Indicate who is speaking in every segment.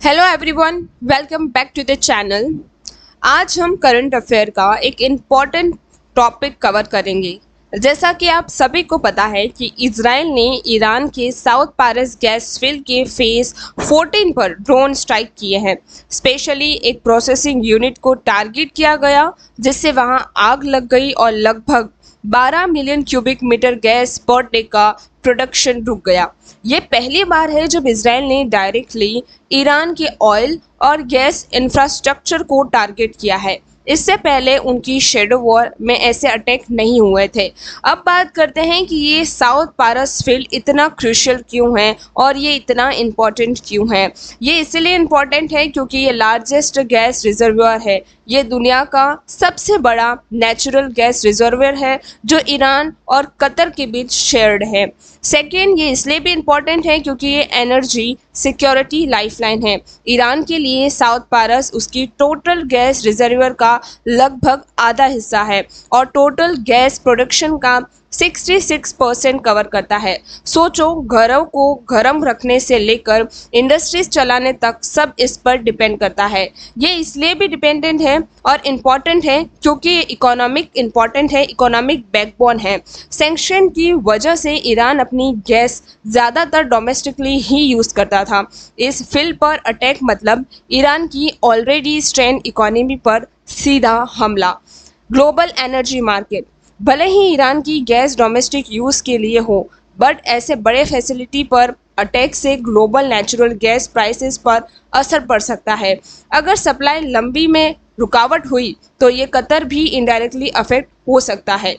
Speaker 1: Hello everyone, welcome back to the channel. आज हम current affair का एक इम्पॉर्टेंट टॉपिक कवर करेंगे। जैसा कि आप सभी को पता है कि इजराइल ने ईरान के साउथ पारस गैस फील्ड के फेज 14 पर ड्रोन स्ट्राइक किए हैं। स्पेशली एक प्रोसेसिंग यूनिट को टारगेट किया गया, जिससे वहां आग लग गई और लगभग 12 million cubic metre gas per day का प्रोडक्शन रुक गया। ये पहली बार है जब इसराइल ने डायरेक्टली ईरान के ऑयल और गैस इंफ्रास्ट्रक्चर को टारगेट किया है। इससे पहले उनकी शेडो वॉर में ऐसे अटैक नहीं हुए थे। अब बात करते हैं कि ये साउथ पारस फील्ड इतना क्रूशियल क्यों है और ये इतना इम्पोर्टेंट क्यों है। ये इसलिए इम्पोर्टेंट है क्योंकि ये लार्जेस्ट गैस रिजर्वियर है। ये दुनिया का सबसे बड़ा नेचुरल गैस रिजर्वियर है जो ईरान और कतर के बीच शेयर्ड है। सेकेंड, ये इसलिए भी इम्पोर्टेंट है क्योंकि ये एनर्जी सिक्योरिटी लाइफलाइन है। ईरान के लिए साउथ पारस उसकी टोटल गैस रिजर्वियर का लगभग आधा हिस्सा है और टोटल गैस प्रोडक्शन का 66% कवर करता है। सोचो, घरों को गर्म रखने से लेकर इंडस्ट्रीज चलाने तक सब इस पर डिपेंड करता है। ये इसलिए भी डिपेंडेंट है और इम्पॉर्टेंट है क्योंकि ये इकोनॉमिक बैकबोन है। सैंक्शन की वजह से ईरान अपनी गैस ज़्यादातर डोमेस्टिकली ही यूज़ करता था। इस फील्ड पर अटैक मतलब ईरान की ऑलरेडी स्ट्रेन इकोनॉमी पर सीधा हमला। ग्लोबल एनर्जी मार्केट, भले ही ईरान की गैस डोमेस्टिक यूज़ के लिए हो, बट ऐसे बड़े फैसिलिटी पर अटैक से ग्लोबल नेचुरल गैस प्राइसेस पर असर पड़ सकता है। अगर सप्लाई लंबी में रुकावट हुई तो ये कतर भी इनडायरेक्टली अफेक्ट हो सकता है।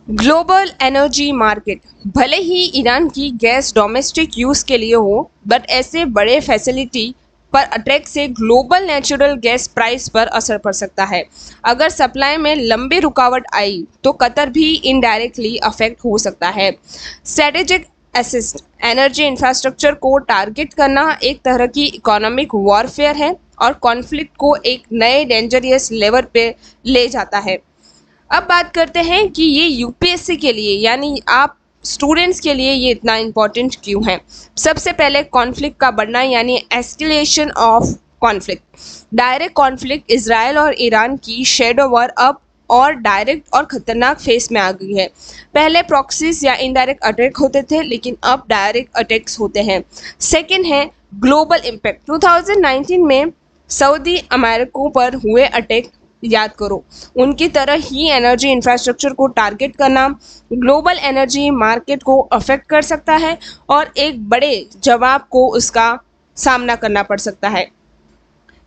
Speaker 1: ग्लोबल एनर्जी मार्केट, भले ही ईरान की गैस डोमेस्टिक यूज़ के लिए हो, बट ऐसे बड़े फैसिलिटी पर अटैक से ग्लोबल नेचुरल गैस प्राइस पर असर पड़ सकता है। अगर सप्लाई में लंबी रुकावट आई तो कतर भी इनडायरेक्टली अफेक्ट हो सकता है। स्ट्रेटेजिक असिस्ट, एनर्जी इंफ्रास्ट्रक्चर को टारगेट करना एक तरह की इकोनॉमिक वॉरफेयर है और कॉन्फ्लिक्ट को एक नए डेंजरियस लेवल पे ले जाता है। अब बात करते हैं कि ये यूपीएससी के लिए यानी आप स्टूडेंट्स के लिए ये इतना इम्पोर्टेंट क्यों है। सबसे पहले कॉन्फ्लिक्ट का बढ़ना यानी escalation of conflict. Direct conflict Israel और ईरान की शेडो वॉर अब और डायरेक्ट और खतरनाक फेस में आ गई है। पहले प्रॉक्सीज या इनडायरेक्ट अटैक होते थे, लेकिन अब डायरेक्ट अटैक्स होते हैं। सेकेंड है ग्लोबल इम्पैक्ट। 2019 में सऊदी अमेरिका पर हुए अटैक याद करो। उनकी तरह ही एनर्जी इंफ्रास्ट्रक्चर को टारगेट करना ग्लोबल एनर्जी मार्केट को अफेक्ट कर सकता है और एक बड़े जवाब को उसका सामना करना पड़ सकता है।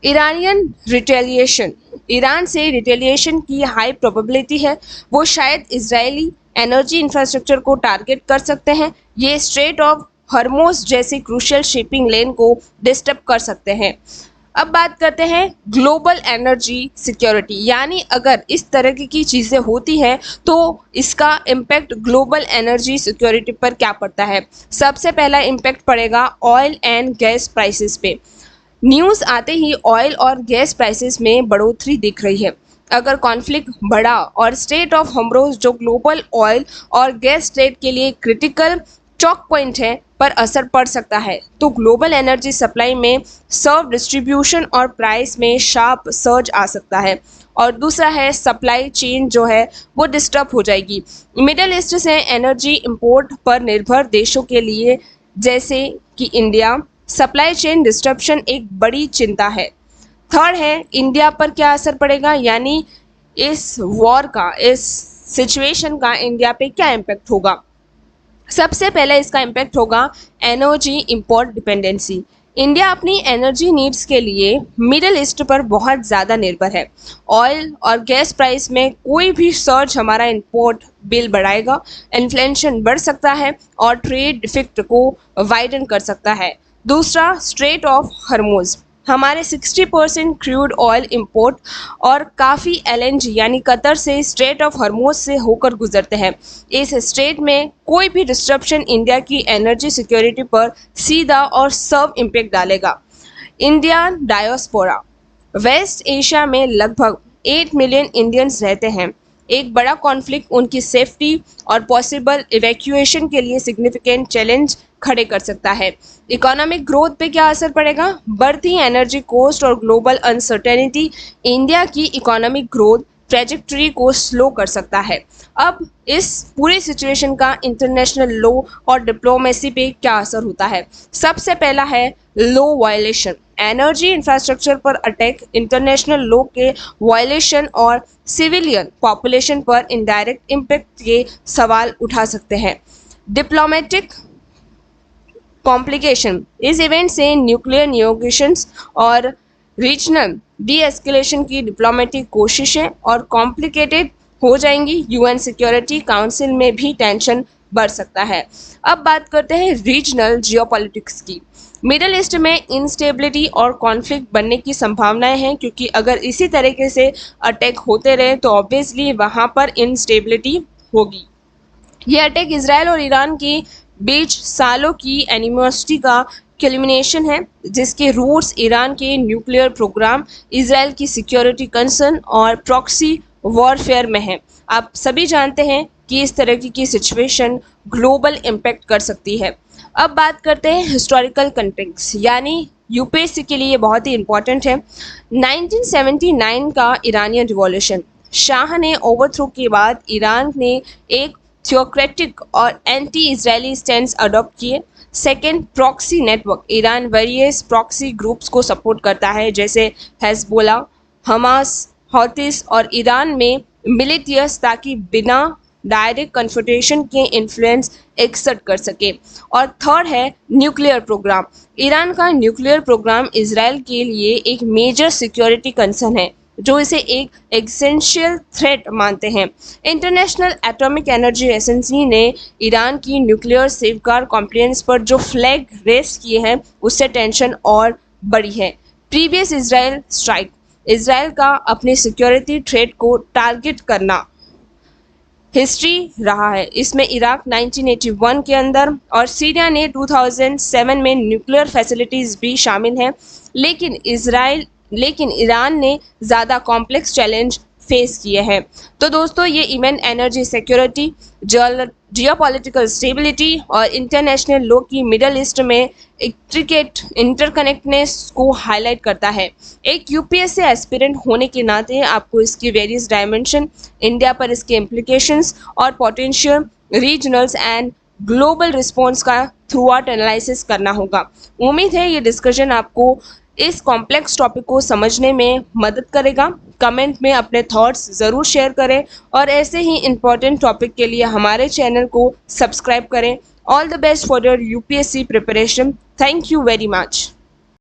Speaker 1: ईरानियन रिटेलिएशन, ईरान से रिटेलिएशन की हाई प्रोबेबिलिटी है। वो शायद इजरायली एनर्जी इंफ्रास्ट्रक्चर को टारगेट कर सकते हैं। ये स्ट्रेट ऑफ हॉर्मुज़ जैसी क्रूशियल शिपिंग लेन को डिस्टर्ब कर सकते हैं। अब बात करते हैं ग्लोबल एनर्जी सिक्योरिटी, यानी अगर इस तरह की चीज़ें होती हैं तो इसका इम्पैक्ट ग्लोबल एनर्जी सिक्योरिटी पर क्या पड़ता है। सबसे पहला इम्पैक्ट पड़ेगा ऑयल एंड गैस प्राइसेस पे। न्यूज़ आते ही ऑयल और गैस प्राइसेस में बढ़ोतरी दिख रही है। अगर कॉन्फ्लिक्ट बढ़ा और स्ट्रेट ऑफ हॉर्मुज़ जो ग्लोबल ऑयल और गैस ट्रेड के लिए क्रिटिकल चॉक पॉइंट है पर असर पड़ सकता है तो ग्लोबल एनर्जी सप्लाई में सर्व डिस्ट्रीब्यूशन और प्राइस में शार्प सर्ज आ सकता है। और दूसरा है सप्लाई चेन जो है वो डिस्टर्ब हो जाएगी। मिडिल ईस्ट से एनर्जी इंपोर्ट पर निर्भर देशों के लिए जैसे कि इंडिया, सप्लाई चेन डिस्टर्बशन एक बड़ी चिंता है। थर्ड है इंडिया पर क्या असर पड़ेगा, यानी इस वॉर का, इस सिचुएशन का इंडिया पे क्या इम्पैक्ट होगा। सबसे पहले इसका इम्पैक्ट होगा एनर्जी इंपोर्ट डिपेंडेंसी। इंडिया अपनी एनर्जी नीड्स के लिए मिडिल ईस्ट पर बहुत ज़्यादा निर्भर है। ऑयल और गैस प्राइस में कोई भी सर्च हमारा इंपोर्ट बिल बढ़ाएगा, इन्फ्लेशन बढ़ सकता है और ट्रेड डिफिक्ट को वाइडन कर सकता है। दूसरा, स्ट्रेट ऑफ हॉर्मुज़, हमारे 60% क्रूड ऑयल इंपोर्ट और काफ़ी एलएनजी यानी कतर से स्ट्रेट ऑफ हॉर्मुज़ से होकर गुजरते हैं। इस स्ट्रेट में कोई भी डिस्ट्रप्शन इंडिया की एनर्जी सिक्योरिटी पर सीधा और सर्व इम्पैक्ट डालेगा। इंडियन डायस्पोरा, वेस्ट एशिया में लगभग 8 मिलियन इंडियंस रहते हैं। एक बड़ा कॉन्फ्लिक्ट उनकी सेफ्टी और पॉसिबल इवैक्यूएशन के लिए सिग्निफिकेंट चैलेंज खड़े कर सकता है। इकोनॉमिक ग्रोथ पे क्या असर पड़ेगा? बढ़ती एनर्जी कॉस्ट और ग्लोबल अनसर्टेनिटी इंडिया की इकोनॉमिक ग्रोथ ट्रेजेक्टरी को स्लो कर सकता है। अब इस पूरी सिचुएशन का इंटरनेशनल लॉ और डिप्लोमेसी पे क्या असर होता है? सबसे पहला है लॉ वायलेशन। एनर्जी इंफ्रास्ट्रक्चर पर अटैक इंटरनेशनल लॉ के वायलेशन और सिविलियन पॉपुलेशन पर इनडायरेक्ट इम्पैक्ट के सवाल उठा सकते हैं। डिप्लोमेटिक कॉम्प्लिकेशन, इस इवेंट से न्यूक्लियर निगोशिएशंस और रीजनल डी एस्केलेशन की डिप्लोमेटिक कोशिशें और कॉम्प्लिकेटेड हो जाएंगी। यूएन सिक्योरिटी काउंसिल में भी टेंशन बढ़ सकता है। अब बात करते हैं रीजनल जियोपॉलिटिक्स की। मिडल ईस्ट में इंस्टेबिलिटी और कॉन्फ्लिक्ट बनने की संभावनाएं हैं, क्योंकि अगर इसी तरीके से अटैक होते रहे तो ऑब्वियसली वहां पर इंस्टेबिलिटी होगी। ये अटैक इसराइल और ईरान के बीच सालों की एनिमोसिटी का कल्मिनेशन है, जिसके रूट्स ईरान के न्यूक्लियर प्रोग्राम, इसराइल की सिक्योरिटी कंसर्न और प्रॉक्सी वॉरफेयर में है। आप सभी जानते हैं कि इस तरह की सिचुएशन ग्लोबल इम्पैक्ट कर सकती है। अब बात करते हैं हिस्टोरिकल कंटेक्स्ट, यानी यूपीएससी के लिए बहुत ही इंपॉर्टेंट है। 1979 का ईरानियन रिवॉल्यूशन। शाह ने ओवरथ्रो के बाद ईरान ने एक थियोक्रेटिक और एंटी इजरायली स्टैंड अडॉप्ट किए। Second, proxy network. Iran various proxy groups को सपोर्ट करता है, जैसे हेजबोला, हमास, हौतीस और ईरान में मिलिटियस, ताकि बिना डायरेक्ट कन्फ्रंटेशन के इन्फ्लुएंस एक्सर्ट कर सके। और थर्ड है न्यूक्लियर प्रोग्राम। ईरान का न्यूक्लियर प्रोग्राम इसराइल के लिए एक मेजर सिक्योरिटी कंसर्न है, जो इसे एक एसेंशियल थ्रेट मानते हैं। इंटरनेशनल एटॉमिक एनर्जी एजेंसी ने ईरान की न्यूक्लियर सेफगार्ड कॉम्प्लायंस पर जो फ्लैग रेस किए हैं, उससे टेंशन और बढ़ी है। प्रीवियस इसराइल स्ट्राइक, इसराइल का अपनी सिक्योरिटी थ्रेट को टारगेट करना हिस्ट्री रहा है। इसमें इराक 1981 के अंदर और सीरिया ने 2007 में न्यूक्लियर फैसिलिटीज भी शामिल हैं, लेकिन ईरान ने ज़्यादा कॉम्प्लेक्स चैलेंज फेस किए हैं। तो दोस्तों, ये event energy security, geopolitical stability और इंटरनेशनल लॉ की मिडल ईस्ट में इंट्रिकेट इंटरकनेक्टनेस को हाईलाइट करता है। एक यूपीएससी एस्पिरेंट होने के नाते आपको इसकी वेरियस डायमेंशन, इंडिया पर इसके इम्प्लीकेशंस और potential regionals and global response का थ्रू आउट एनालिसिस करना होगा। उम्मीद है ये डिस्कशन आपको इस कॉम्प्लेक्स टॉपिक को समझने में मदद करेगा। कमेंट में अपने थॉट्स ज़रूर शेयर करें और ऐसे ही इम्पोर्टेंट टॉपिक के लिए हमारे चैनल को सब्सक्राइब करें। All the best for your UPSC preparation. Thank you very much.